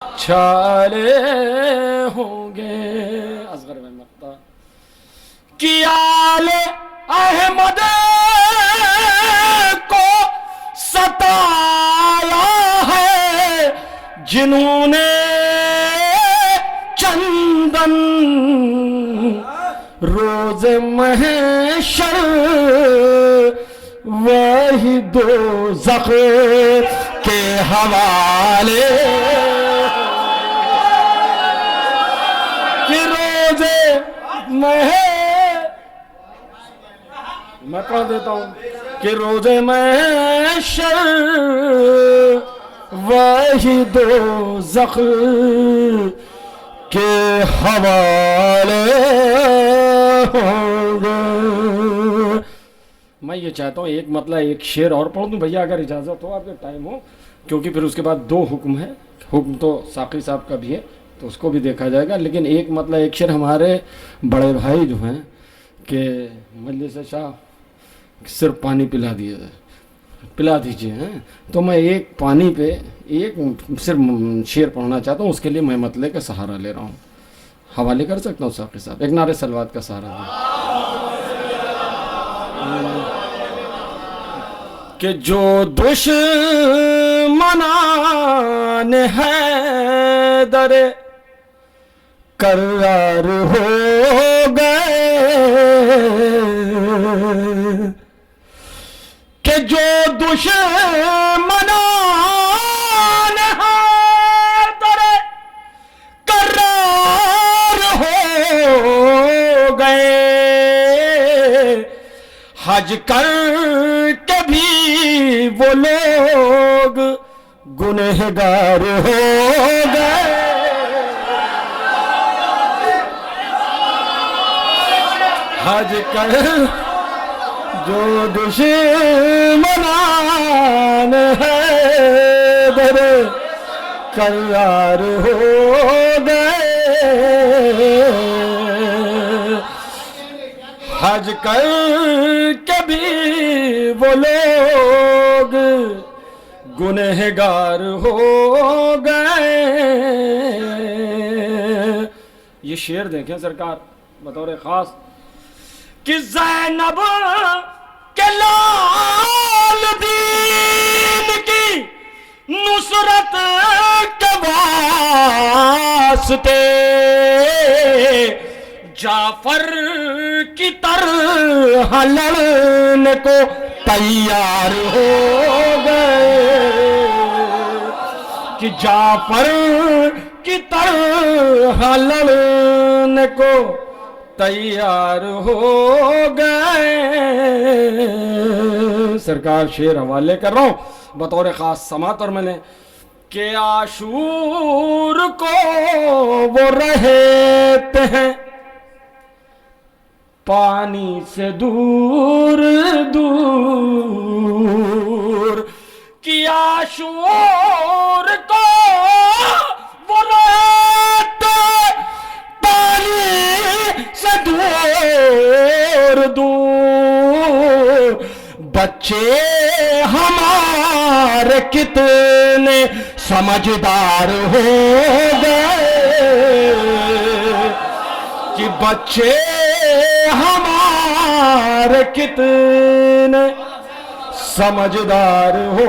छाले होंगे असगर में मक्ता कि आले अहमद को सताया है जिन्होंने चंदन रोज महशर वही दो के हवाले कि रोजे मैं पढ़ देता हूं कि रोजे महशर वही दो के हवाले होंगे। मैं ये चाहता हूँ एक मतलब एक शेर और पढ़ दूँ भैया, अगर इजाज़त हो, आपके टाइम हो, क्योंकि फिर उसके बाद दो हुक्म है। हुक्म तो साकी साहब का भी है तो उसको भी देखा जाएगा, लेकिन एक मतलब एक शेर हमारे बड़े भाई जो हैं कि मजलिस शाह सिर्फ पानी पिला दीजिए हैं, तो मैं एक पानी पे एक सिर्फ शेर पढ़ना चाहता हूँ। उसके लिए मैं मतले का सहारा ले रहा हूँ। हवाले कर सकता हूँ साकी साहब? एक नारे सलवात का सहारा कि जो दुश्मनान है दरे करार हो गए कि जो दुश्मनान है दरे करार हो गए, हज कर के भी वो लोग गुनहगार हो गए। हज कर जो दुश्मनान है दरे करार हो गए, हज कर के भी वो लोग गुनहगार हो गए। ये शेर देखें सरकार बतौर खास कि ज़ैनब के लाल दीन की नुसरत के वास्ते जाफर की तरह लड़ने को तैयार हो गए, कि जाफर की तरह लड़ने को तैयार हो गए। सरकार शेर हवाले कर रहा हूं बतौर खास समात और मैंने कि आशूर को वो रहते हैं पानी से दूर दूर, कि आशूर को वो रहते पानी से दूर दूर। बच्चे हमारे कितने समझदार हो गए, कि बच्चे हमारे कितने समझदार हो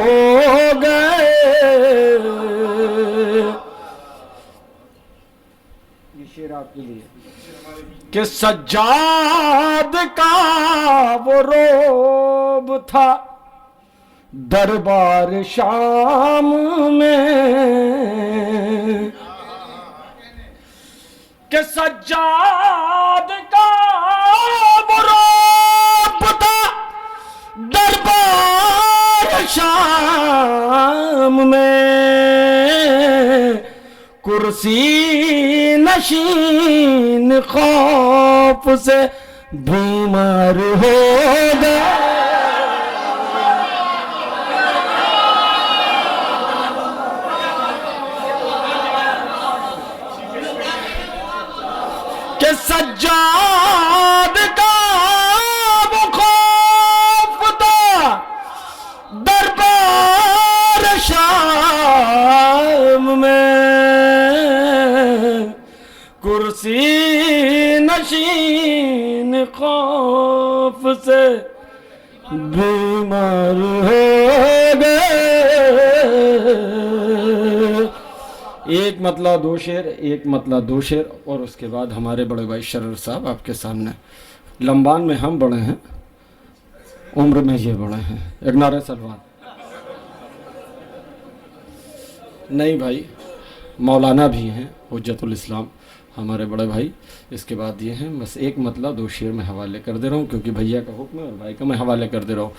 गए। ये शेर आपके लिए कि सज्जाद का वो रोब था दरबार शाम में, कि सज्जाद का वो रोब था दरबार शाम में, कुर्सी नशीन खौफ से बीमार हो गए। कि सज्जाद का वो खौफ था दरबार शाम में, कुर्सी नशीन खौफ से बीमार हो गए। एक मतला दो शेर, एक मतला दो शेर, और उसके बाद हमारे बड़े भाई शरर साहब आपके सामने। लंबान में हम बड़े हैं, उम्र में ये बड़े हैं। एक नारे सलवान। नहीं भाई, मौलाना भी हैं, हुज्जतुल इस्लाम हमारे बड़े भाई। इसके बाद ये हैं, बस एक मतलब दो शेर में हवाले कर दे रहा हूँ क्योंकि भैया का हुक्म है और भाई का मैं हवाले कर दे रहा हूँ।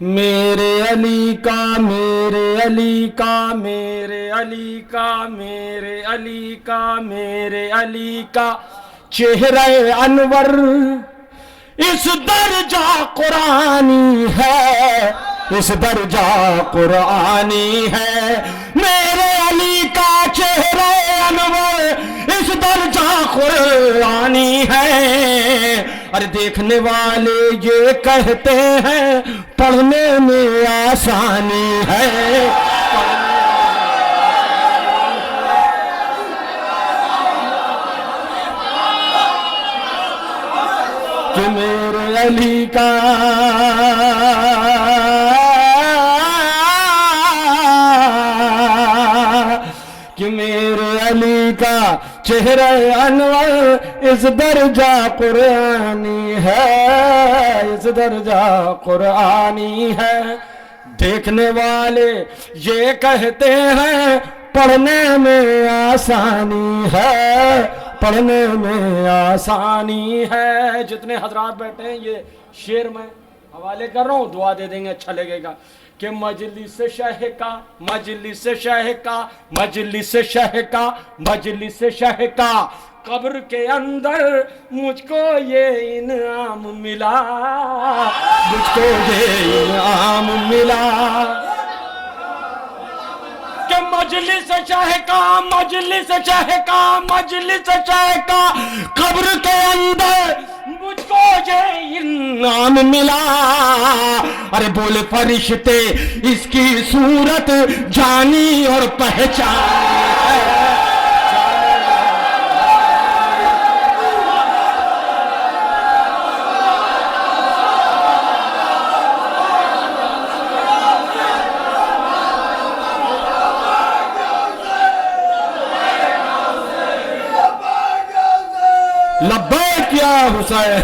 मेरे अली का, मेरे अली का, मेरे अली का, मेरे अली का, मेरे अली का चेहरे अनवर इस दर्जा कुरानी है, इस दर्जा कुरानी है। मेरे अली का चेहरा अनवर इस दर्जा कुरानी है। अरे देखने वाले ये कहते हैं पढ़ने में आसानी है। कि मेरे अली का कि मेरे अली का चेहरा अनवर इस दर्जा कुरानी है, इस दर्जा कुरानी है। देखने वाले ये कहते हैं पढ़ने में आसानी है, पढ़ने में आसानी है। जितने हजरात बैठे हैं ये शेर मैं हवाले कर रहा हूँ, दुआ दे देंगे, अच्छा लगेगा। कि मजलिस शह का, मजलिस शह का, मजलिस शह का, मजलिस शह का कब्र के अंदर मुझको ये इनाम मिला, मुझको ये इनाम मिला। कि मजलिस शह का, मजलिस शह का, मजलिस शह का कब्र के अंदर मुझको ये इनाम मिला। अरे बोले फरिश्ते इसकी सूरत जानी और पहचानी है। लब्बैक या हुसैन,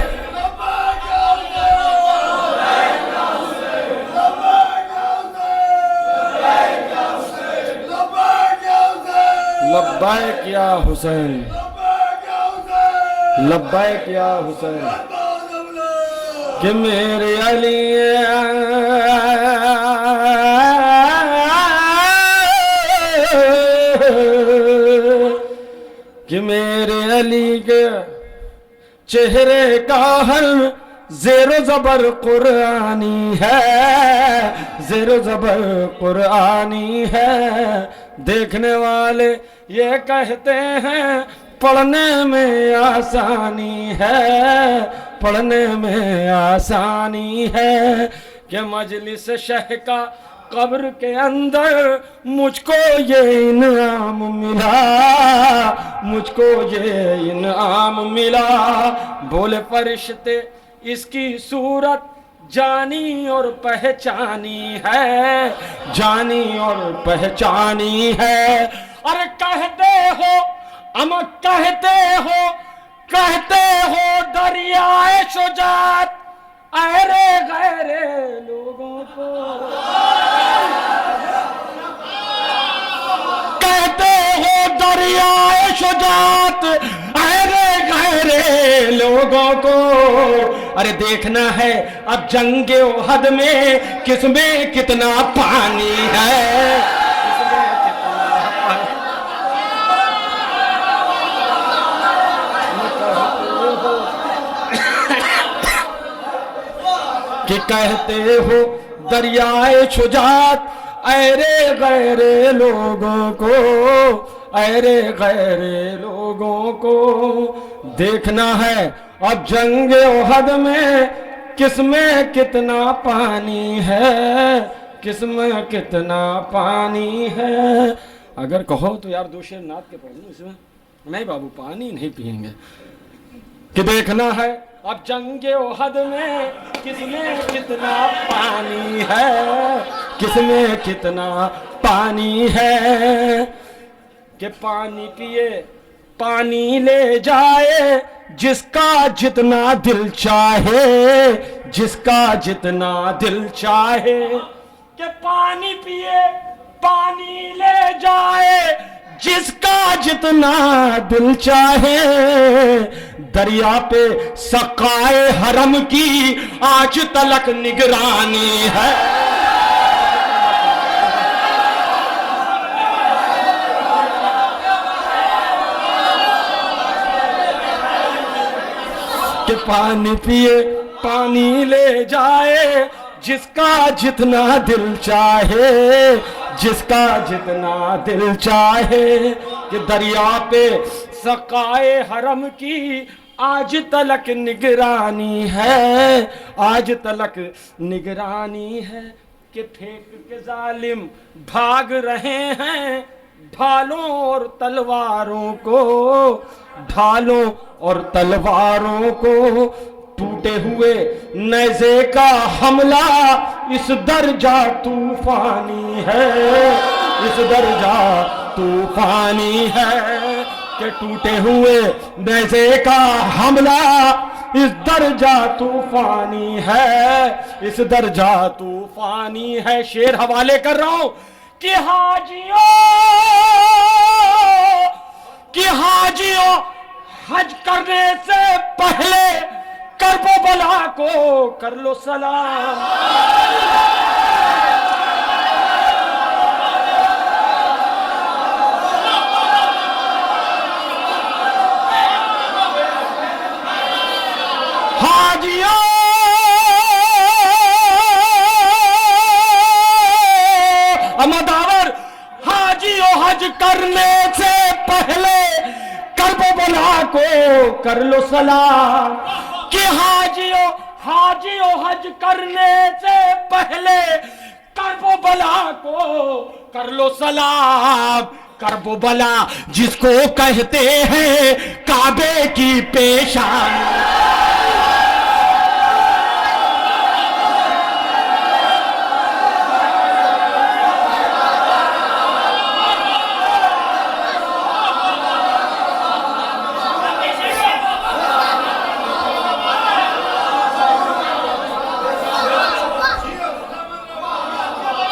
लब्बैक या हुसैन, लब्बैक या हुसैन। कि मेरे अली कि मेरे अली के चेहरे का हर ज़ेरो ज़बर कुरानी है, ज़ेरो ज़बर कुरानी है। देखने वाले ये कहते हैं पढ़ने में आसानी है, पढ़ने में आसानी है। कि मजलिस शह का कब्र के अंदर मुझको ये इनाम मिला, मुझको ये इनाम मिला। बोले फरिश्ते इसकी सूरत जानी और पहचानी है, जानी और पहचानी है। अरे कहते हो अम कहते हो दरियाए शुजात अरे गैरे लोगों को, कहते हो दरियाए शुजात अरे गैरे लोगों को। अरे देखना है अब जंगे ओहद में किसमें कितना पानी है, कि कहते हो दरियाए शुजात अरे गैरे लोगों को, अरे गैरे लोगों को। देखना है अब जंग ओहद में किसमें कितना पानी है, किसमें कितना पानी है। अगर कहो तो यार दो शेर नात के पढ़ लूं इसमें, नहीं बाबू, पानी नहीं पिएंगे। कि देखना है अब जंगे ओहद में किसमें कितना पानी है, किसमें कितना पानी है। कि पानी पिए पानी ले जाए जिसका जितना दिल चाहे, जिसका जितना दिल चाहे। कि पानी पिए पानी ले जाए जिसका जितना दिल चाहे। दरिया पे सकाए हरम की आज तलक निगरानी है। कि पानी पिए पानी ले जाए जिसका जितना दिल चाहे, जिसका जितना दिल चाहे। कि दरिया पे सकाए हरम की आज तलक निगरानी है, आज तलक निगरानी है। कि फेंक के जालिम भाग रहे हैं ढालों और तलवारों को, ढालों और तलवारों को। टूटे हुए नेज़े का हमला इस दर्जा तूफानी है, इस दर्जा तूफानी है। कि टूटे हुए नेज़े का हमला इस दर्जा तूफानी है, इस दर्जा तूफानी है। शेर हवाले कर रहा हूं कि हाजियों, कि हाजियों हज करने से पहले करबो बला को कर लो सलाम। हाजियों अमदावर, हाजियों हज करने से पहले करबो बला को कर लो सलाम। कि हाजियों हाजियों हज करने से पहले करबो बला को कर लो सलाम। करबो बला जिसको कहते हैं काबे की पेशानी।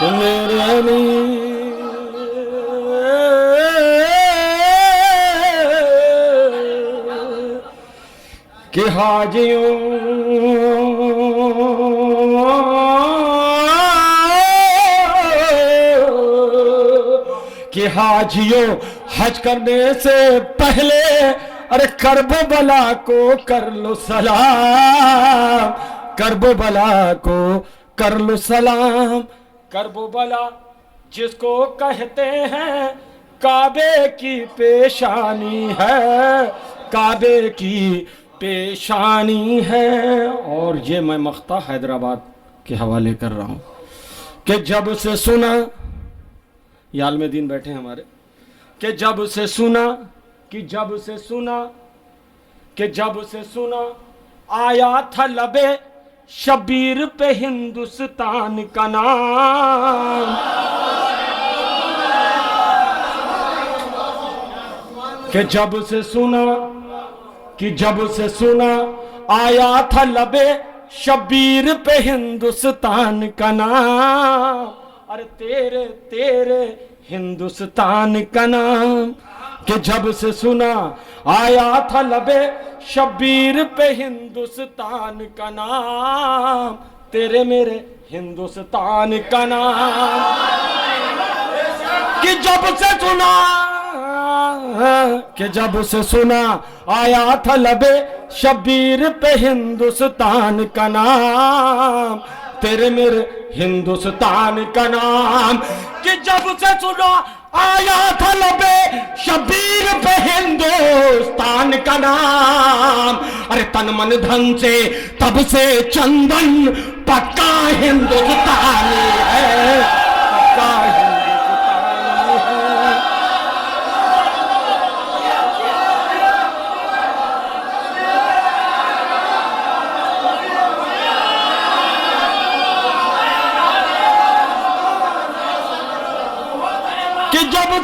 मेरे लिए कि हाजियों कि हाजियों हज करने से पहले अरे करबो बला को कर लो सलाम, करबो बला को कर लो सलाम। करबो बला जिसको कहते हैं काबे की पेशानी है, काबे की पेशानी है। और ये मैं मख्ता हैदराबाद के हवाले कर रहा हूँ कि जब से सुना, ये आलम दीन बैठे हैं हमारे, कि जब से सुना, कि जब से सुना, कि जब से सुना आया था लबे शबीर पे हिंदुस्तान का नाम। कि जब से सुना, कि जब से सुना आया था लबे शबीर पे हिंदुस्तान का नाम। अरे तेरे तेरे हिंदुस्तान का नाम। कि जब से सुना आया था लबे शबीर पे हिंदुस्तान का नाम, तेरे मेरे हिंदुस्तान का नाम। कि जब से सुना, कि जब से सुना आया था लबे शबीर पे हिंदुस्तान का नाम, तेरे मेरे हिंदुस्तान का नाम। कि जब से सुना आया था लबे शबीर पे हिंदुस्तान का नाम। अरे तन मन धन से तब से चंदन पक्का हिंदुस्तानी है, पक्का हिंदुस्तानी है।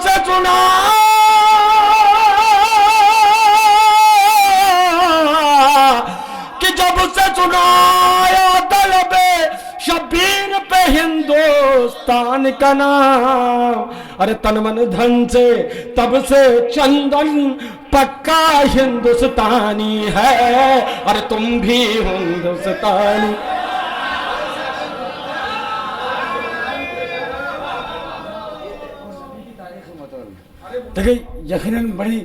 उसे सुना कि जब उसे सुनाया तलबे शबीर पे हिंदुस्तान का नाम, अरे तन मन धन से तब से चंदन पक्का हिंदुस्तानी है, अरे तुम भी हिंदुस्तानी। देखिए यकीनन बड़ी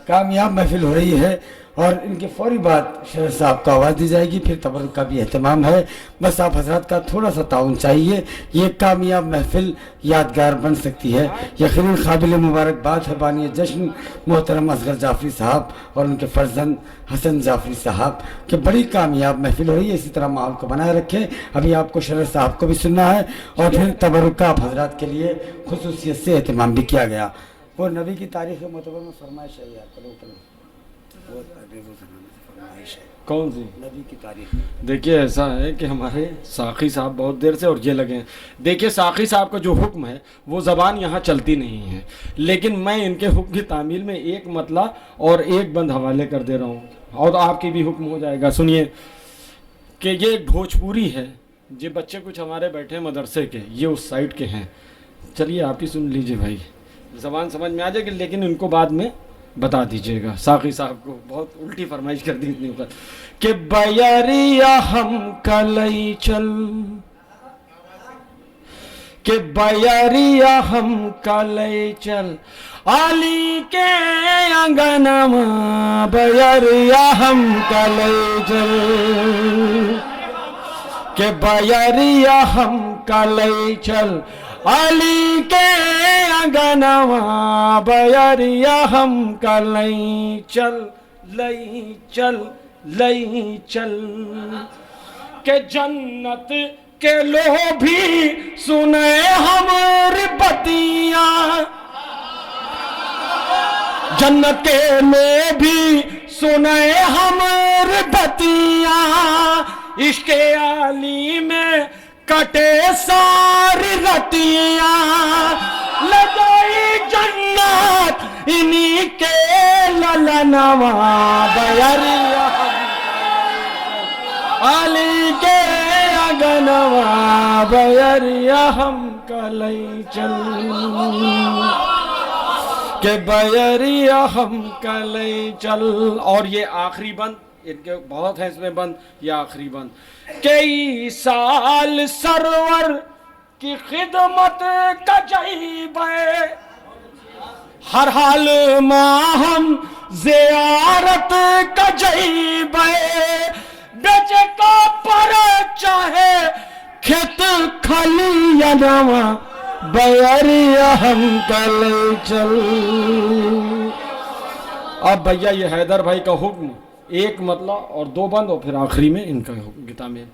कामयाब महफिल हो रही है और इनके फौरी बाद शहर साहब को आवाज़ दी जाएगी, फिर तबरुक का भी एहतमाम है। बस आप हजरात का थोड़ा सा ताउन चाहिए, ये कामयाब महफिल यादगार बन सकती है। यकीनन काबिल मुबारकबाद है बानी जश्न मोहतरम असगर जाफरी साहब और उनके फर्जंद हसन जाफरी साहब कि बड़ी कामयाब महफिल हो रही है। इसी तरह माहौल को बनाए रखें। अभी आपको शहर साहब को भी सुनना है और फिर तबरुक का आप हजरात के लिए खुसूसियत से एहतमाम भी किया गया। वो नबी की तारीख़ मोतबर में फरमाइश है यार, फरमाइश है कौन सी नबी की तारीख। देखिए ऐसा है कि हमारे साखी साहब बहुत देर से और ये लगे हैं। देखिए साखी साहब का जो हुक्म है वो ज़बान यहाँ चलती नहीं है, लेकिन मैं इनके हुक्म की तामील में एक मतला और एक बंद हवाले कर दे रहा हूँ और आपकी भी हुक्म हो जाएगा। सुनिए कि ये भोजपुरी है, ये बच्चे कुछ हमारे बैठे हैं मदरसे के, ये उस साइड के हैं। चलिए आप ही सुन लीजिए भाई, ज़बान समझ में आ जाएगी, लेकिन इनको बाद में बता दीजिएगा। साखी साहब को बहुत उल्टी फरमाइश कर दी इतनी ऊपर कि बयरिया हम कलई चल, कि बयरिया हम कलई चल आली के अंगनमा, बयरिया हम कलई चल, कि बयरिया हम कलई चल अली के अंगनवा, बयरिया हम कलई चल लई चल लई चल, के जन्नत के लोभी सुने हमारी बतिया, जन्नत के लोभी सुने हमारी बतिया, इश्के आली में कटे सारी रतिया, लगाई जन्नत इन्हीं के ललनवा, बयरिया अली के अगनवा, बयरिया हम कलई चल, के बयरिया हम कलई चल। और ये आखिरी बंद, इनके बहुत है इसमें बंद, ये आखिरी बंद। कई साल सरवर की खिदमत का जईबे, हर हाल मां हम ज़ियारत का जईबे, बेचे का पर चाहे खेत खलियानवा, बयरिया हम कल चल। अब भैया ये हैदर भाई का हुक्म, एक मतला और दो बंद और फिर आखिरी में इनका गीता में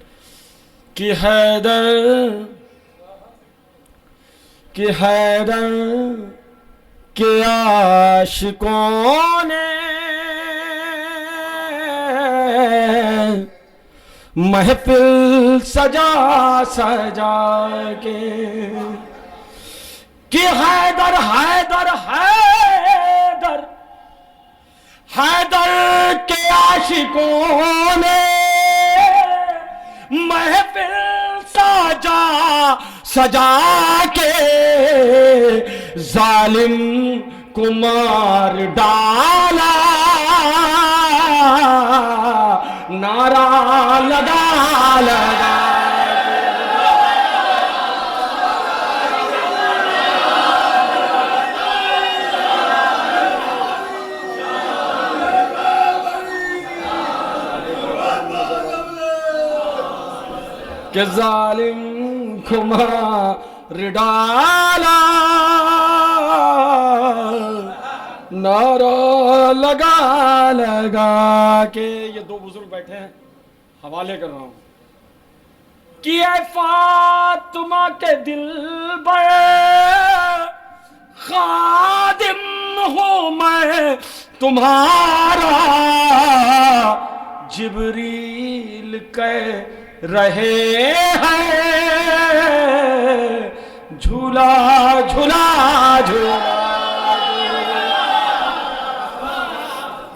कि हैदर के आशिकों ने महफिल सजा सजा के, कि हैदर हैदर हैदर हैदर के आशिकों ने महफिल सजा सजा के, जालिम को मार डाला, नारा लगा लगा के जालिम को मार डाला, नारा लगा लगा के। ये दो बुजुर्ग बैठे हैं, हवाले कर रहा हूं कि ऐ फातिमा के दिल बड़े खादिम हूं मैं तुम्हारा, जिब्रील कह रहे हैं झूला झूला झूला।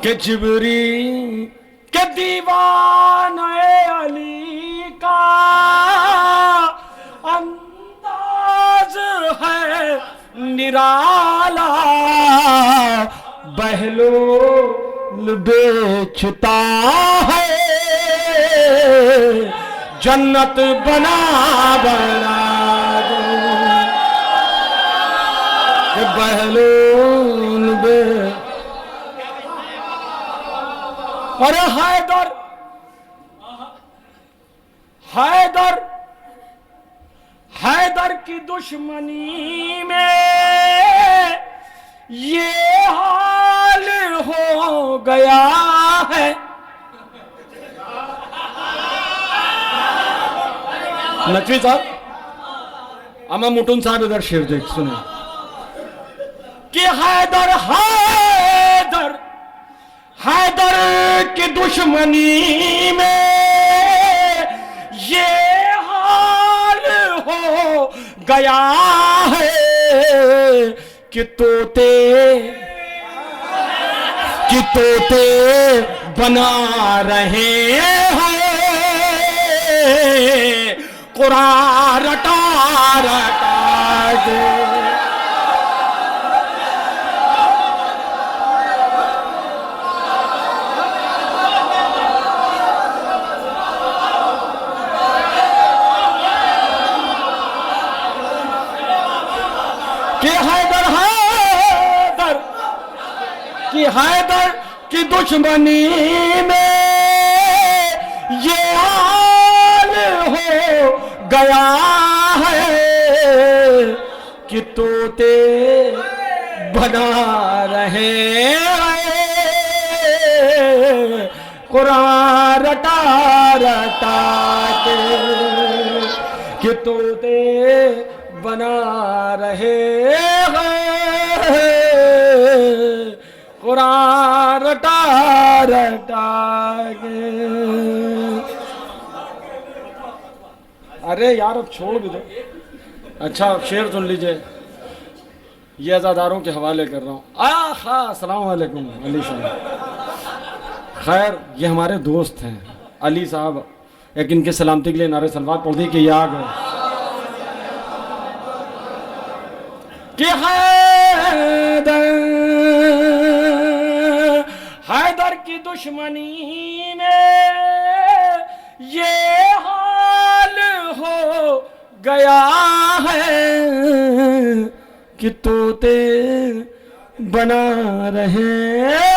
कि जिबरी के दीवाने अली का अंदाज है निराला, बहलोल बेचता है जन्नत बना बना के बहलोल बे। अरे हैदर हैदर हैदर की दुश्मनी में ये हाल हो गया है। नकवी साहब, अमा मुटुन साहब इधर शेर देख सुने कि हैदर हैदर हैदर की दुश्मनी में ये हाल हो गया है कि तोते बना रहे हैं कुरान रटा रटा के। हैदर की दुश्मनी में ये हाल हो गया है कि तोते बना रहे कुरान रटा रटा के, कि तोते बना रहे कुरान रटा रटा के। अरे यार अब छोड़ भी दो। अच्छा शेर सुन लीजिए, ये अज़ादारों के हवाले कर रहा हूँ। अस्सलाम वालेकुम अली साहब। खैर ये हमारे दोस्त हैं अली साहब, एक इनके सलामती के लिए नारे सलवात पढ़ दी कि ये आ गए कि हैदर की दुश्मनी में ये हाल हो गया है कि तोते बना रहे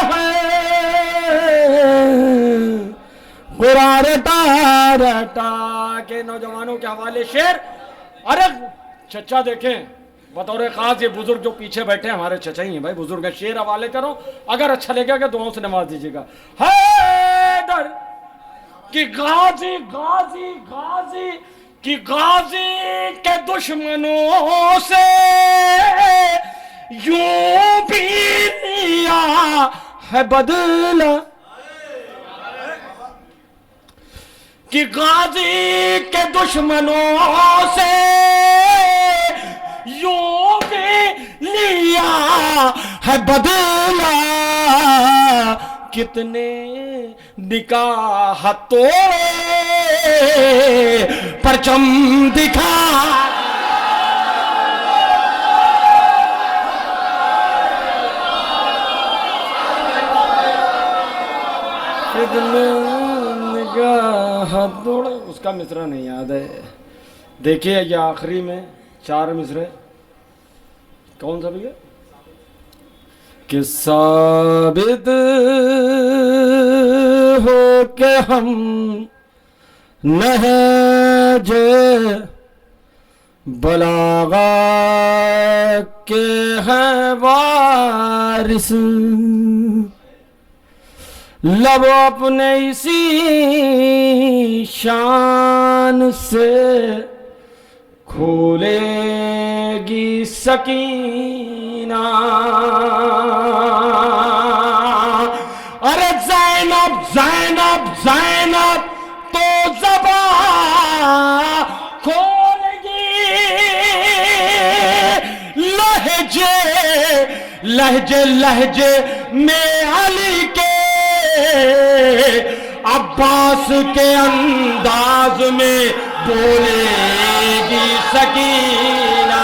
हैं कुरान रटा रटा के। नौजवानों के हवाले शेर। अरे चचा देखें बतौर खास ये बुजुर्ग जो पीछे बैठे हैं हमारे चचा ही हैं भाई, बुजुर्ग है। शेर हवाले करो, अगर अच्छा लगेगा दुआओं से नवाज दीजिएगा। हैदर कि गाजी गाजी गाजी कि गाजी के दुश्मनों से यूं भी लिया है बदला, कि गाजी के दुश्मनों से यूं भी लिया है बदला, कितने निकाह तोड़े परचम दिखा। कितने निकाह तोड़े, उसका मिसरा नहीं याद है। देखिए ये आखिरी में 4 मिसरे कौन सा भैया कि साबित हो के हम नहज बलागा के हैं वारिस, लब अपने इसी शान से खोलेगी सकीना। अरे ज़ैनब ज़ैनब ज़ैनब तो ज़बान खोलेगी, लहजे लहजे लहजे में अली के अब्बास के अंदाज में बोलेगी सकीना,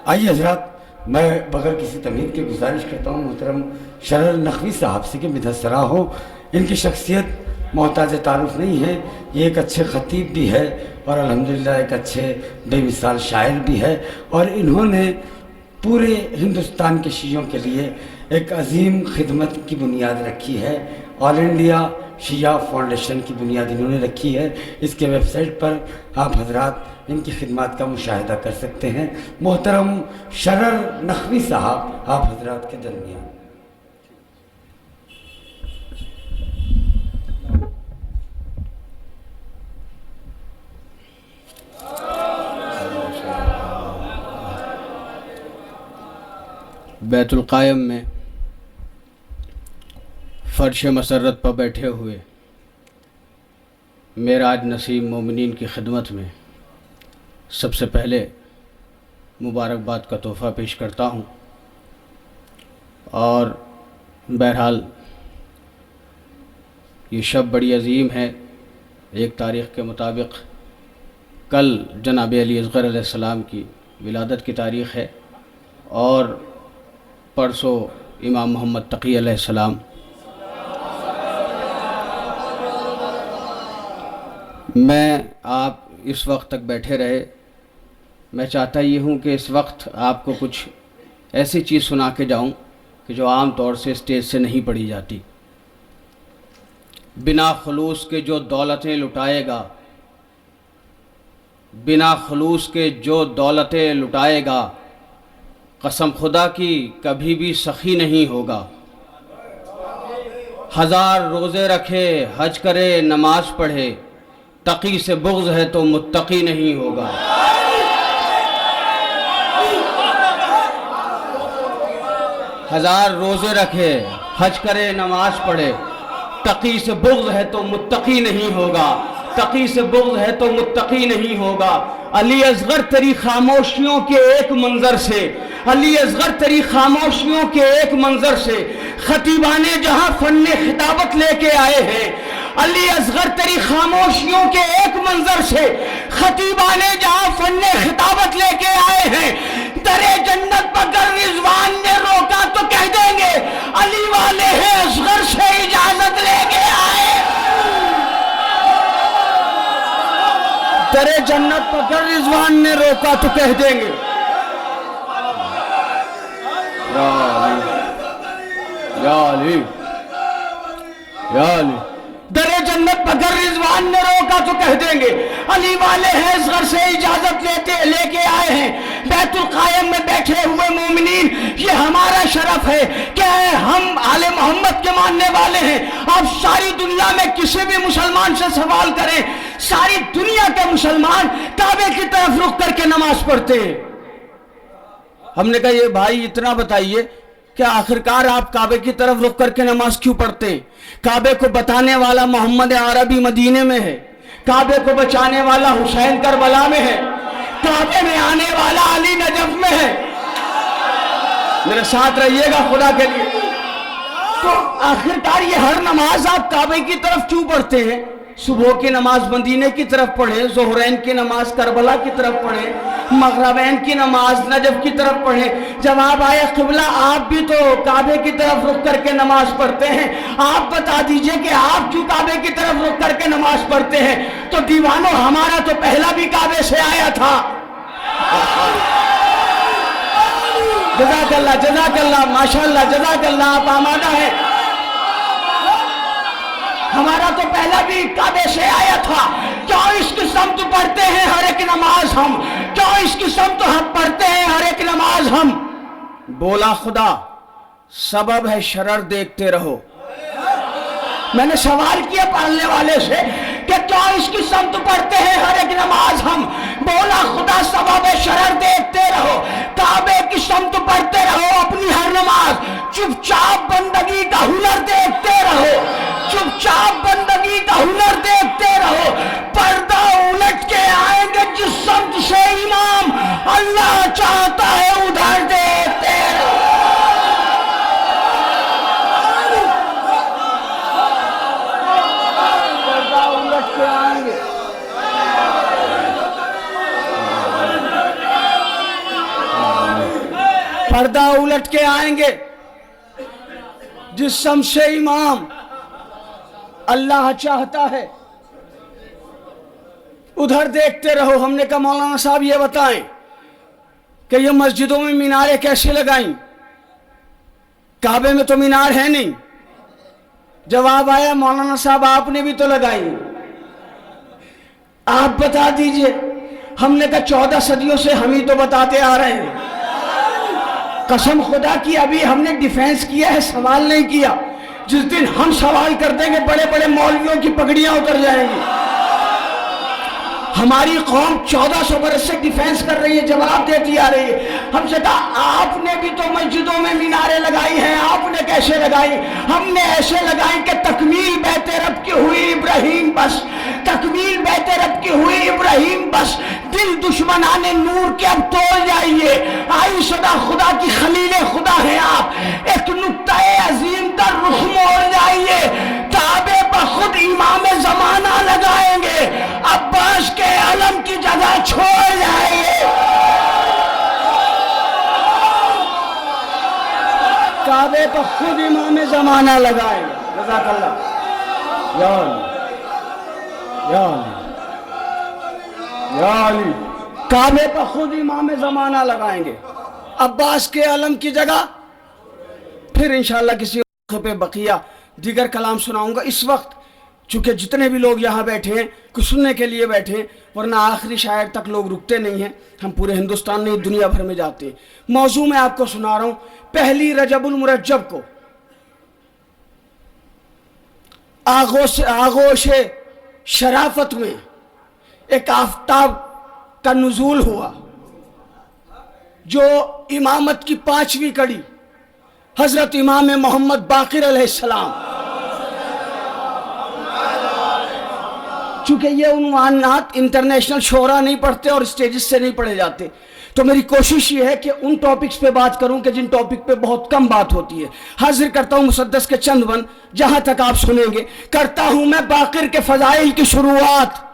आइए हजरात, मैं बगैर किसी तमीज़ के गुजारिश करता हूँ मोहतरम शरर नकवी साहब से कि मिदसरा हो। इनकी शख्सियत मोहताज तारुफ नहीं है, ये एक अच्छे ख़तीब भी है और अल्हम्दुलिल्लाह एक अच्छे बेमिसाल शायर भी है, और इन्होंने पूरे हिंदुस्तान के शियों के लिए एक अजीम खिदमत की बुनियाद रखी है। ऑल इंडिया शिया फाउंडेशन की बुनियाद इन्होंने रखी है। इसके वेबसाइट पर आप हजरात इनकी खिदमत का मुशाहिदा कर सकते हैं। मोहतरम शरर नकवी साहब आप हजरात के दरमियान। बैतुल क़ायम में फ़र्श मसरत पर बैठे हुए मेराज नसीब मोमिनीन की खिदमत में सबसे पहले मुबारकबाद का तोहफ़ा पेश करता हूँ। और बहरहाल ये शब बड़ी अजीम है। एक तारीख़ के मुताबिक कल जनाब अली असग़र अलैहिस्सलाम की विलादत की तारीख़ है और परसों इमाम मोहम्मद तक़ी अलैहिस्सलाम। मैं आप इस वक्त तक बैठे रहे। मैं चाहता ये हूँ कि इस वक्त आपको कुछ ऐसी चीज़ सुना के जाऊँ कि जो आम तौर से स्टेज से नहीं पढ़ी जाती। बिना खलूस के जो दौलतें लुटाएगा, बिना खलूस के जो दौलतें लुटाएगा, कसम खुदा की कभी भी सखी नहीं होगा। 1000 रोज़े रखे, हज करे, नमाज पढ़े, तकी से बुग़्ज़ है तो मुत्तकी नहीं होगा। 1000 रोज़े रखे, हज करे, नमाज पढ़े, तकी से बुग़्ज़ है तो मुत्तकी नहीं होगा। तकी से बुग़्ज़ है तो मुत्तकी नहीं होगा। अली असग़र तेरी खामोशियों के एक मंज़र से, अली असग़र तेरी खामोशियों के एक मंज़र से खतीबाने जहां फन्ने खिताबत लेके आए हैं। अली असग़र तेरी खामोशियों के एक मंज़र से खतीबाने जहां फन्ने खिताबत लेके आए हैं। दरे जन्नत पर रिज़वान ने रोका तो कह देंगे अली वाले हैं, असग़र से इजाजत लेके आए। दरे जन्नत पर रिज़वान ने रोका तो कह देंगे या अली, या अली। दरे जन्नत पर रिज़वान ने रोका तो कह देंगे अली वाले हैं, असग़र से इजाजत लेके आए हैं। बैतुल क़ायम में बैठे हुए मोमिनीन, ये हमारा शरफ है कि हम आले मोहम्मद के मानने वाले हैं। आप सारी दुनिया में किसी भी मुसलमान से सवाल करें, सारी दुनिया के मुसलमान काबे की तरफ रुख करके नमाज पढ़ते हैं। हमने कहा ये भाई इतना बताइए कि आखिरकार आप काबे की तरफ रुख करके नमाज क्यों पढ़ते हैं? काबे को बताने वाला मोहम्मद अरबी मदीने में है, काबे को बचाने वाला हुसैन करबला में है, काबे में आने वाला अली नजफ में है। मेरे साथ रहिएगा खुदा के लिए। तो आखिरकार ये हर नमाज आप काबे की तरफ क्यों पढ़ते हैं? सुबह की नमाज मदीने की तरफ पढ़े, ज़ोहरैन की नमाज करबला की तरफ पढ़े, मगरबैन की नमाज नजफ की तरफ पढ़े। जवाब आया क़िबला आप भी तो काबे की तरफ रुख करके नमाज पढ़ते हैं, आप बता दीजिए कि आप क्यों काबे की तरफ रुख करके नमाज पढ़ते हैं? तो दीवानों, हमारा तो पहला भी काबे से आया था। जज़ाकल्लाह, जज़ाकल्लाह, माशाअल्लाह, जज़ाकल्लाह, आप आमादा है। हमारा तो पहला भी काबे से आया था। क्यों इसकी समत पढ़ते हैं हर एक नमाज हम? क्यों इसकी समत हम पढ़ते हैं हर एक नमाज हम? बोला खुदा सबब है शरर देखते रहो। मैंने सवाल किया पढ़ने वाले से कि क्यों इसकी समत पढ़ते हैं हर एक नमाज हम? बोला खुदा सबब है शरर देखते रहो। काबे की समत पढ़ते रहो अपनी हर नमाज, चुपचाप बंदगी का हुनर देखते रहो, चुपचाप बंदगी का हुनर देखते रहो। पर्दा उलट अल्लाह चाहता है उधर देखते रहो। पर्दा उलट के आएंगे, पर्दा उलट के आएंगे। जिस शम्से इमाम अल्लाह चाहता है उधर देखते रहो। हमने कहा मौलाना साहब ये बताएं कि ये मस्जिदों में मीनारें कैसे लगाई, काबे में तो मीनार है नहीं। जवाब आया मौलाना साहब आपने भी तो लगाई, आप बता दीजिए। हमने कहा 14 सदियों से हम ही तो बताते आ रहे हैं। कसम खुदा की अभी हमने डिफेंस किया है, सवाल नहीं किया। जिस दिन हम सवाल कर देंगे बड़े बड़े मौलवियों की पगड़ियां उतर जाएंगी। हमारी कौम 1400 बरस से डिफेंस कर रही है, जवाब देती आ रही है। हमसे कहा आपने भी तो मस्जिदों में मीनारें लगाई हैं, आपने कैसे लगाई? हमने ऐसे लगाई कि तकमील बैते रब की हुई इब्राहिम बस, तकमील बैते रब की हुई इब्राहिम बस। दिल दुश्मनाने नूर के अब तोड़ जाइए, आई सदा खुदा की खलीले खुदा है आप। एक नुक्ता-ए अजीम का रुख मोड़ जाइए, काबे पर खुद इमाम जमाना लगाएंगे, अब्बास के अलम की जगह छोड़ जाइए। काबे पर खुद इमाम जमाना लगाएंगे। जज़ाकल्लाह या अली, या अली, या अली। काबे पर खुद इमाम जमाना लगाएंगे, अब्बास के अलम की जगह। फिर इंशाअल्लाह किसी मौके पे बकिया दीगर कलाम सुनाऊंगा। इस वक्त चूंकि जितने भी लोग यहाँ बैठे हैं कुछ सुनने के लिए बैठे हैं, वरना आखिरी शायर तक लोग रुकते नहीं हैं। हम पूरे हिंदुस्तान नहीं दुनिया भर में जाते हैं। मौजू मैं आपको सुना रहा हूँ। पहली रजबुल मुरज्जब को आगोश शराफत में एक आफताब का नुज़ूल हुआ, जो इमामत की 5वीं कड़ी हजरत इमाम मोहम्मद बाक़िर अलैहिस्सलाम। चूंकि ये उन्वानात इंटरनेशनल शोरा नहीं पढ़ते और स्टेजेस से नहीं पढ़े जाते, तो मेरी कोशिश ये है कि उन टॉपिक्स पे बात करूं कि जिन टॉपिक पे बहुत कम बात होती है। हाजिर करता हूं मुसद्दस के चंद बंद, जहां तक आप सुनेंगे। करता हूं मैं बाक़िर के फ़ज़ाइल की शुरुआत।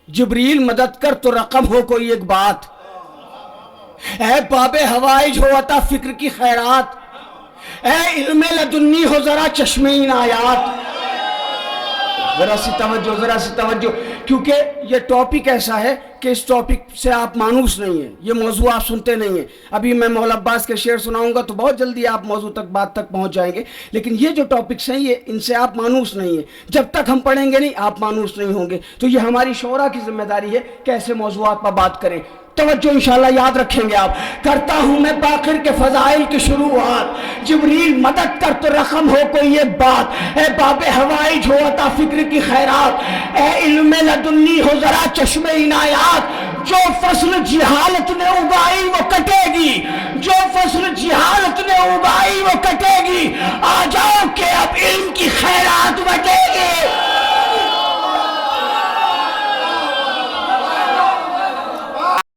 जिब्रील मदद कर तो रकम हो कोई एक बात, ऐ बाबे हवाइज हो अता फिक्र की खैरात, ऐ इल्मे लदुन्नी हो जरा चश्मे इनायात। जरा सी तवज्जो, क्योंकि ये टॉपिक ऐसा है कि इस टॉपिक से आप मानूस नहीं है, ये मौजू आप सुनते नहीं है। अभी मैं मौला अब्बास के शेर सुनाऊंगा तो बहुत जल्दी आप मौजू तक बात तक पहुंच जाएंगे, लेकिन ये जो टॉपिक्स हैं ये इनसे आप मानूस नहीं है। जब तक हम पढ़ेंगे नहीं आप मानूस नहीं होंगे। तो ये हमारी शोरा की जिम्मेदारी है कैसे मौजूआत पर बात करें। तवज्जो इंशाअल्लाह याद रखेंगे आप। करता हूं मैं बाक़िर के फ़ज़ाइल की शुरुआत। जिब्रील मदद कर तो रकम हो कोई एक बात, ए बाबे हवाइज हो अता फिक्र की खैरात, ए इल्मे लदुन्नी हो जरा चश्मे इनायात। जो फसल जिहालत ने उगाई वो कटेगी, जो फसल जिहालत ने उगाई वो कटेगी। आ जाओ के अब इल्म की खैरात बटेगी।